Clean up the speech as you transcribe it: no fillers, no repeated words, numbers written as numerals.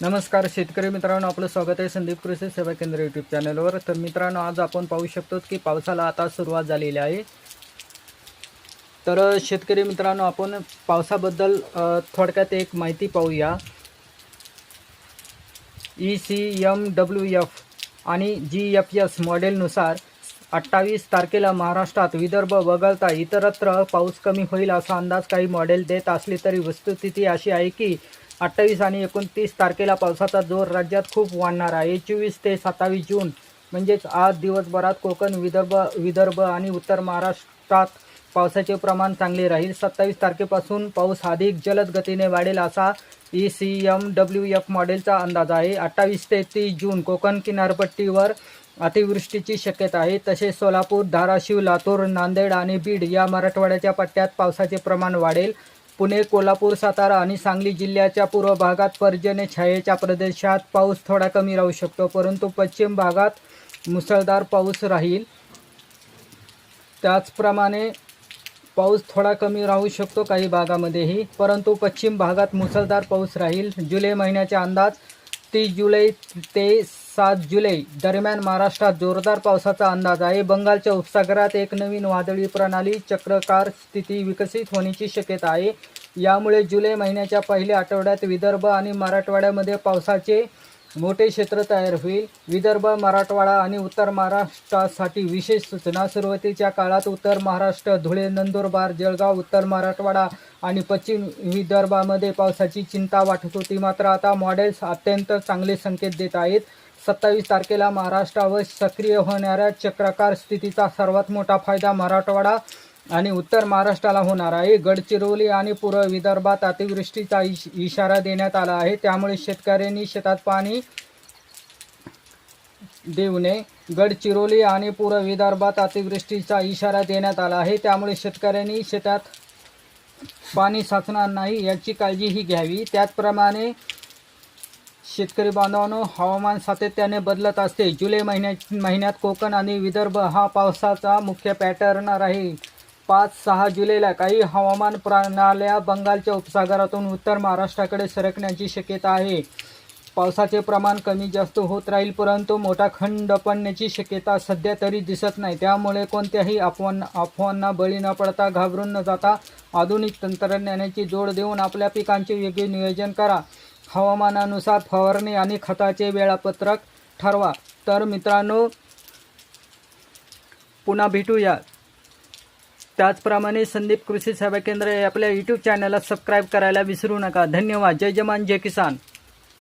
नमस्कार शेतकरी मित्रांनो, आपलं स्वागत आहे संदीप कृषी सेवा केंद्र यूट्यूब चॅनलवर। तर मित्रांनो, आज आपण पाहू शकतो की पावसाला आता सुरुवात झालेली आहे। तर शेतकरी मित्रांनो, आपण पावसाबद्दल थोडक्यात एक माहिती पाहूया। ECMWF आणि GFS मॉडेलनुसार 28 तारखेला महाराष्ट्रात विदर्भ वगळता इतरत्र पाऊस कमी होईल असा अंदाज काही मॉडेल देत असले तरी वस्तुस्थिती अशी आहे की 28 आणि 29 तारखेला पावसाचा जोर राज्यात खूप वाढणार आहे। 24 ते 27 जून म्हणजेच आज दिवसभरात कोकण, विदर्भ आणि उत्तर महाराष्ट्रात पावसाचे प्रमाण चांगले राहील। 27 तारखेपासून पाऊस अधिक जलद गतीने वाढेल असा ECMWF मॉडेलचा अंदाज आहे। 28 ते 30 जून कोकण किनारपट्टीवर अतिवृष्टीची शक्यता आहे। तसेच सोलापूर, धाराशिव, लातूर, नांदेड आणि बीड या मराठवाड्याच्या पट्ट्यात पावसाचे प्रमाण वाढेल। पुणे, कोल्हापूर, सातारा आणि सांगली जिल्ह्याच्या पूर्व भागात पर्जन्य छायेच्या प्रदेशात पाऊस थोडा कमी राहू शकतो, परंतु पश्चिम भागात मुसळधार पाऊस राहील। त्याचप्रमाणे पाऊस थोडा कमी राहू शकतो काही भागामध्येही, परंतु पश्चिम भागात मुसळधार पाऊस राहील। जुलै महिन्याचे अंदाज 30 जुलै ते 7 जुलै दरम्यान महाराष्ट्रात जोरदार पावसाचा अंदाज आहे। बंगालच्या उपसागरात एक नवीन वादळी प्रणाली चक्राकार स्थिती विकसित होण्याची शक्यता आहे। यामुळे जुलै महिन्याच्या पहिल्या आठवड्यात विदर्भ आणि मराठवाड्यामध्ये पावसाचे मोठे क्षेत्र तयार होईल। विदर्भ, मराठवाडा आणि उत्तर महाराष्ट्रासाठी विशेष सूचना। सुरुवातीच्या काळात उत्तर महाराष्ट्र, धुळे, नंदुरबार, जळगाव, उत्तर मराठवाडा आणि पश्चिम विदर्भामध्ये पावसाची चिंता वाटत होती, मात्र आता मॉडेल्स अत्यंत चांगले संकेत देत आहेत। 27 तारखेला महाराष्ट्रावर सक्रिय होणाऱ्या चक्राकार स्थितीचा सर्वात मोठा फायदा मराठवाडा आणि उत्तर महाराष्ट्राला होणार आहे। गडचिरोली आणि पूर्व विदर्भात अतिवृष्टीचा इशारा देण्यात आला आहे, त्यामुळे शेतकऱ्यांनी शेतात पाणी देऊ नये। गडचिरोली आणि पूर्व विदर्भात अतिवृष्टीचा इशारा देण्यात आला आहे, त्यामुळे शेतकऱ्यांनी शेतात पाणी साचणार नाही याची काळजीही घ्यावी। त्याचप्रमाणे शेतकरी बांधवांनो, हवामान सातत्याने बदलत असते। जुलै महिन्यात कोकण आणि विदर्भ हा पावसाचा मुख्य पॅटर्न राहील। 5-6 जुलैला काही हवामान प्रणाल्या बंगालच्या उपसागरातून उत्तर महाराष्ट्राकडे सरकण्याची शक्यता आहे। पावसाचे प्रमाण कमी जास्त होत राहील, परंतु मोठा खंड पडण्याची शक्यता सध्या तरी दिसत नाही। त्यामुळे कोणत्याही अफवांना बळी न पडता, घाबरून न जाता आधुनिक तंत्रज्ञानाची जोड देऊन आपल्या पिकांचे योग्य नियोजन करा। हवामानानुसार फवारणी आणि खताचे वेळापत्रक ठरवा। तर मित्रांनो, पुन्हा भेटूया। त्याचप्रमाणे संदीप कृषी सेवा केंद्र आपल्या यूट्यूब चॅनलला सबस्क्राईब करायला विसरू नका। धन्यवाद। जय जवान, जय किसान।